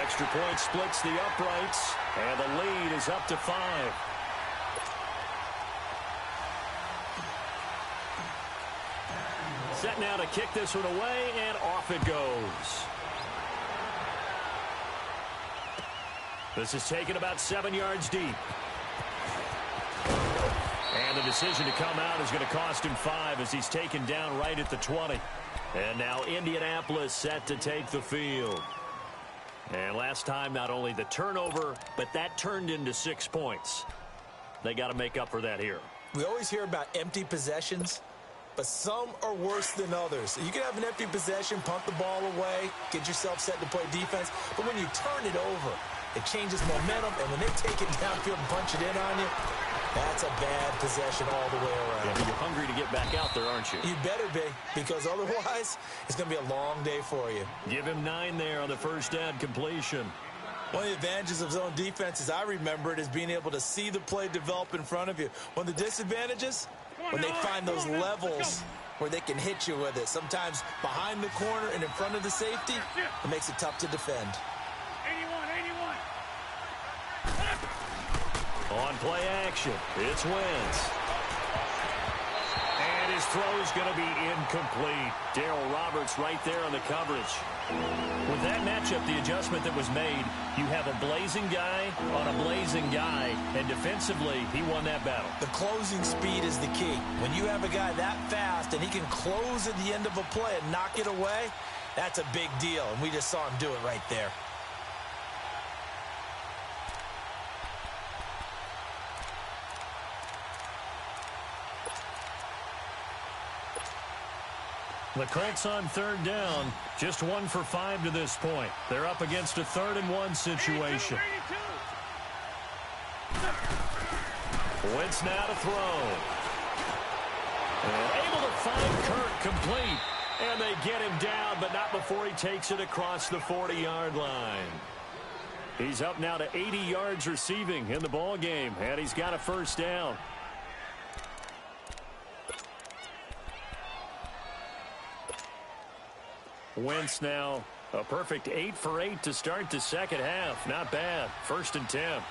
S2: Extra point splits the uprights, and the lead is up to 5. Set now to kick this one away, and off it goes. This is taken about 7 yards deep. And the decision to come out is going to cost him 5 as he's taken down right at the 20. And now Indianapolis set to take the field. And last time, not only the turnover, but that turned into 6 points. They got to make up for that here.
S4: We always hear about empty possessions, but some are worse than others. You can have an empty possession, punt the ball away, get yourself set to play defense, but when you turn it over, it changes momentum, and when they take it downfield and punch it in on you, That's a bad possession all the way around.
S2: Yeah, you're hungry to get back out there, aren't you?
S4: You better be, because otherwise it's going to be a long day for you.
S2: Give him 9 there on the first down completion.
S4: One of the advantages of zone defense, as I remember it, is being able to see the play develop in front of you. One of the disadvantages, when they find those levels where they can hit you with it. Sometimes behind the corner and in front of the safety, it makes it tough to defend.
S3: 81.
S2: On play action, it's Wentz. And his throw's going to be incomplete. Darryl Roberts right there on the coverage. With that matchup, the adjustment that was made, you have a blazing guy on a blazing guy, and defensively, he won that battle.
S4: The closing speed is the key. When you have a guy that fast and he can close at the end of a play and knock it away, that's a big deal, and we just saw him do it right there.
S2: The Colts on third down, just 1 for 5 to this point. They're up against a 3rd and 1 situation.
S3: 82.
S2: Wentz now to throw. And able to find Kirk complete. And they get him down, but not before he takes it across the 40-yard line. He's up now to 80 yards receiving in the ball game, and he's got a first down. Wentz now a perfect 8 for 8 to start the second half. Not bad. 1st and 10.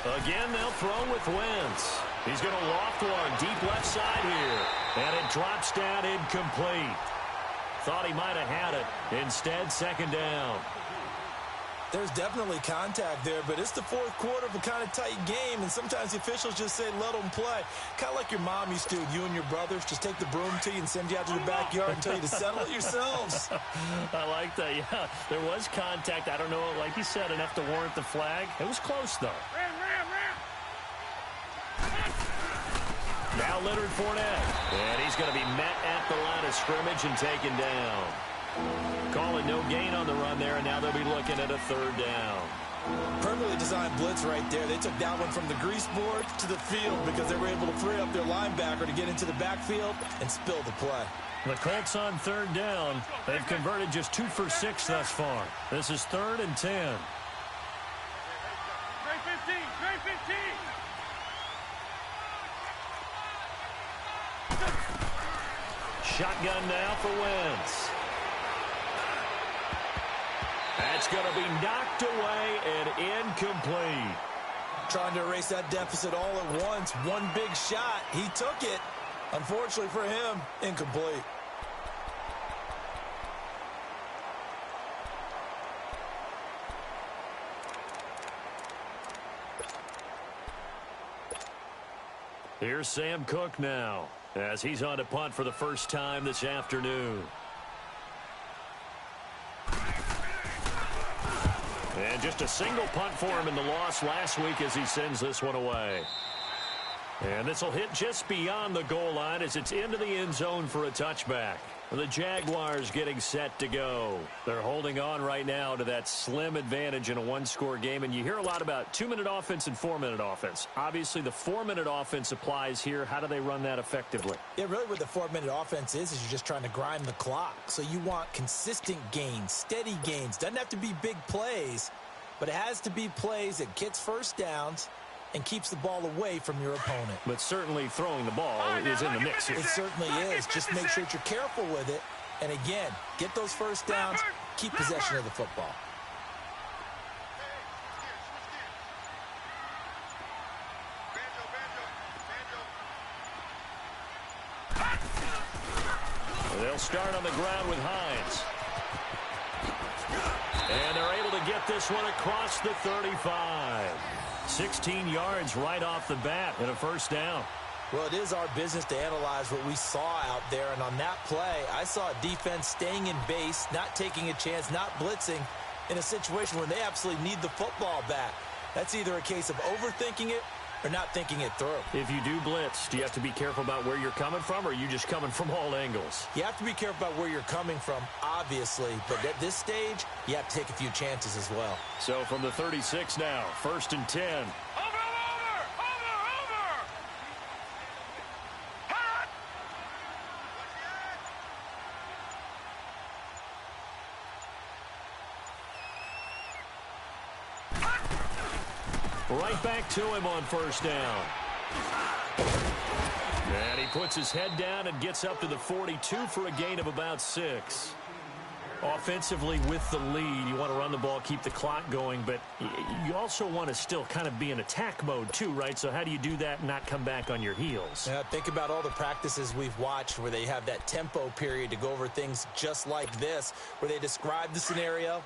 S2: Again, they'll throw with Wentz. He's going to loft one deep left side here. And it drops down incomplete. Thought he might have had it. Instead, 2nd down.
S4: There's definitely contact there, but it's the 4th quarter of a kind of tight game, and sometimes the officials just say, let them play. Kind of like your mom used to, you and your brothers, just take the broom to you and send you out to the backyard and tell you to settle it yourselves.
S2: I like that, yeah. There was contact. I don't know, like you said, enough to warrant the flag. It was close, though.
S3: Ram.
S2: Now Leonard Fournette, and he's going to be met at the line of scrimmage and taken down. Calling no gain on the run there, and now they'll be looking at a 3rd down.
S4: Perfectly designed blitz right there. They took that one from the grease board to the field because they were able to free up their linebacker to get into the backfield and spill the play.
S2: The Colts on 3rd down. They've converted just 2 for 6 thus far. This is 3rd and 10.
S3: Trey 15.
S2: Shotgun now for Wentz. That's going to be knocked away and incomplete.
S4: Trying to erase that deficit all at once. One big shot. He took it. Unfortunately for him, incomplete.
S2: Here's Sam Cook now, as he's on to punt for the first time this afternoon. And just a single punt for him in the loss last week as he sends this one away. And this will hit just beyond the goal line as it's into the end zone for a touchback. The Jaguars getting set to go. They're holding on right now to that slim advantage in a 1-score game. And you hear a lot about 2-minute offense and 4-minute offense. Obviously, the 4-minute offense applies here. How do they run that effectively?
S4: Yeah, really what the 4-minute offense is you're just trying to grind the clock. So you want consistent gains, steady gains. Doesn't have to be big plays, but it has to be plays that gets first downs and keeps the ball away from your opponent.
S2: But certainly throwing the ball is in the mix here.
S4: It certainly is. Just make sure that you're careful with it. And again, get those first downs, keep possession of the football.
S2: They'll start on the ground with Hines. And they're able to get this one across the 35. 16 yards right off the bat and a first down.
S4: Well, it is our business to analyze what we saw out there. And on that play, I saw a defense staying in base, not taking a chance, not blitzing in a situation where they absolutely need the football back. That's either a case of overthinking it or not thinking it through.
S2: If you do blitz, do you have to be careful about where you're coming from, or are you just coming from all angles?
S4: You have to be careful about where you're coming from, obviously, but at this stage, you have to take a few chances as well.
S2: So from the 36 now, 1st and 10. Right back to him on 1st down. And he puts his head down and gets up to the 42 for a gain of about 6. Offensively with the lead, you want to run the ball, keep the clock going, but you also want to still kind of be in attack mode too, right? So how do you do that and not come back on your heels?
S4: Think about all the practices we've watched where they have that tempo period to go over things just like this, where they describe the scenario,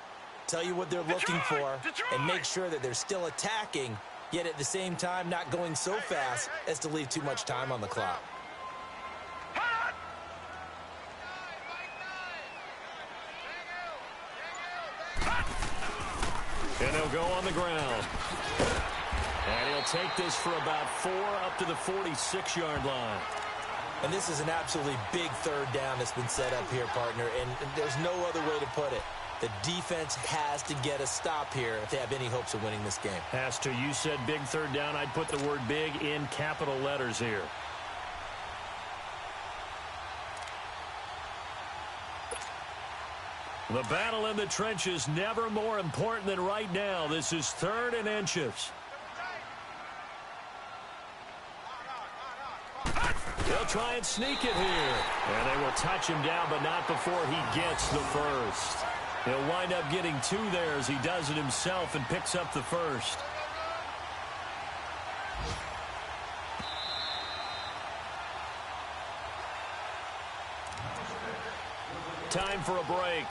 S4: tell you what they're looking for, and make sure that they're still attacking, yet at the same time not going so fast as to leave too much time on the clock.
S2: And they'll go on the ground. And he'll take this for about 4 up to the 46-yard line.
S4: And this is an absolutely big 3rd down that's been set up here, partner, and there's no other way to put it. The defense has to get a stop here if they have any hopes of winning this game.
S2: Has to. You said big 3rd down. I'd put the word big in capital letters here. The battle in the trenches never more important than right now. This is 3rd and inches. They'll try and sneak it here. And they will touch him down, but not before he gets the first. He'll wind up getting 2 there as he does it himself and picks up the first. Time for a break.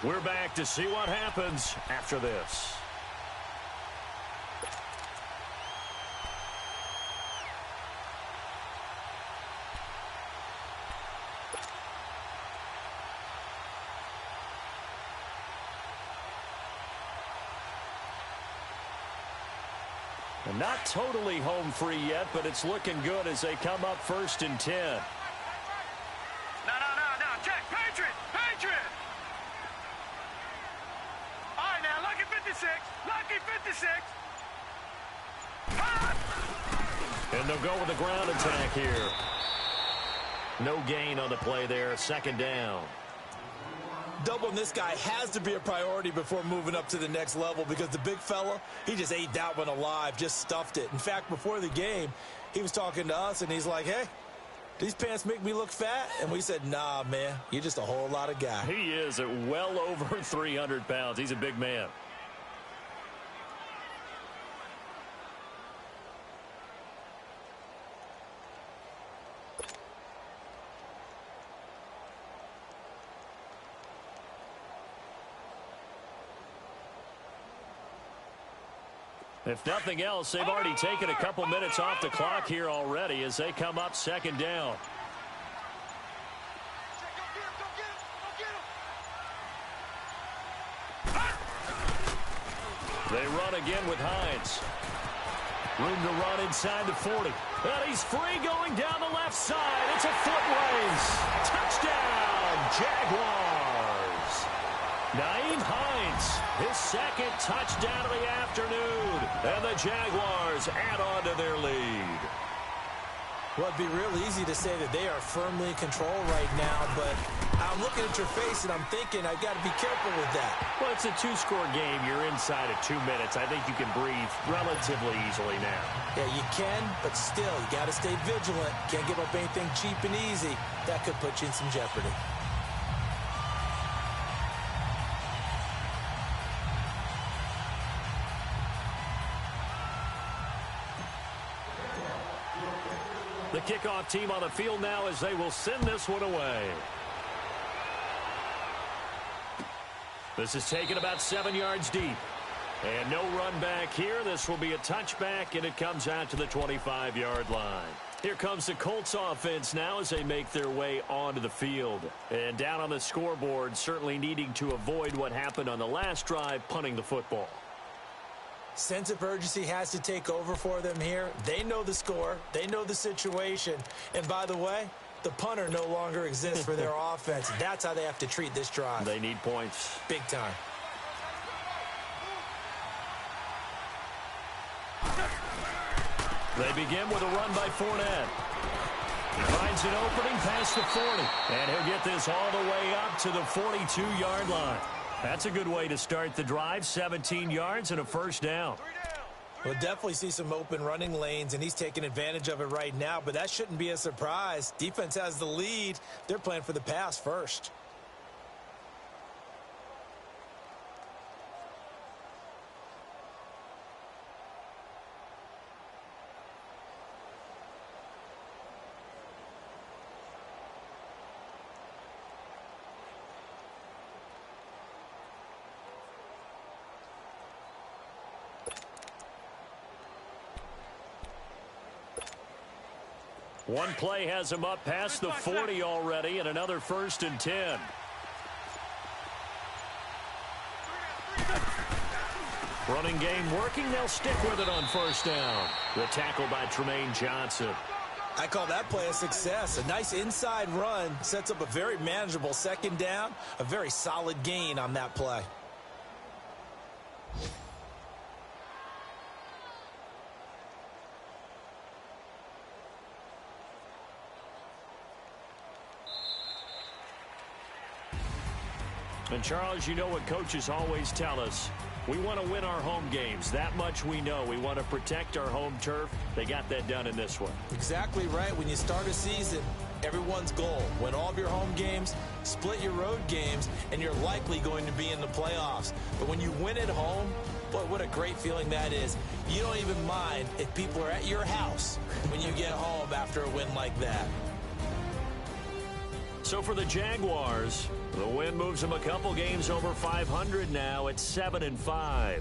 S2: We're back to see what happens after this. And not totally home free yet, but it's looking good as they come up 1st and 10.
S3: No. Check. Patriot. All right, now, lucky 56. Lucky 56.
S2: And they'll go with the ground attack here. No gain on the play there. 2nd down.
S4: Doubling this guy has to be a priority before moving up to the next level because the big fella, he just ate that one alive, just stuffed it. In fact, before the game, he was talking to us, and he's like, hey, these pants make me look fat? And we said, nah, man, you're just a whole lot of guy.
S2: He is at well over 300 pounds. He's a big man. If nothing else, they've already taken a couple minutes off the clock here already as they come up 2nd down. They run again with Hines. Room to run inside the 40. And he's free going down the left side. It's a foot race. Touchdown, Jaguars. Nyheim Hines, his 2nd touchdown of the afternoon. And the Jaguars add on to their lead.
S4: Well, it'd be real easy to say that they are firmly in control right now, but I'm looking at your face and I'm thinking I've got to be careful with that.
S2: Well, it's a 2-score game. You're inside of 2 minutes. I think you can breathe relatively easily now.
S4: Yeah, you can, but still, you got to stay vigilant. Can't give up anything cheap and easy. That could put you in some jeopardy.
S2: The kickoff team on the field now as they will send this one away. This is taken about 7 yards deep. And no run back here. This will be a touchback, and it comes out to the 25-yard line. Here comes the Colts offense now as they make their way onto the field. And down on the scoreboard, certainly needing to avoid what happened on the last drive, punting the football.
S4: Sense of urgency has to take over for them here. They know the score. They know the situation. And by the way, the punter no longer exists for their offense. That's how they have to treat this drive.
S2: They need points.
S4: Big time.
S2: They begin with a run by Fournette. Finds an opening past the 40. And he'll get this all the way up to the 42-yard line. That's a good way to start the drive. 17 yards and a first down.
S4: We'll definitely see some open running lanes, and he's taking advantage of it right now, but that shouldn't be a surprise. Defense has the lead. They're playing for the pass first.
S2: One play has him up past the 40 already, and another 1st and 10. Running game working. They'll stick with it on 1st down. The tackle by Tremaine Johnson.
S4: I call that play a success. A nice inside run sets up a very manageable 2nd down. A very solid gain on that play.
S2: And, Charles, you know what coaches always tell us. We want to win our home games. That much we know. We want to protect our home turf. They got that done in this one.
S4: Exactly right. When you start a season, everyone's goal: win all of your home games, split your road games, and you're likely going to be in the playoffs. But when you win at home, boy, what a great feeling that is. You don't even mind if people are at your house when you get home after a win like that.
S2: So for the Jaguars, the win moves them a couple games over 500 now at 7-5.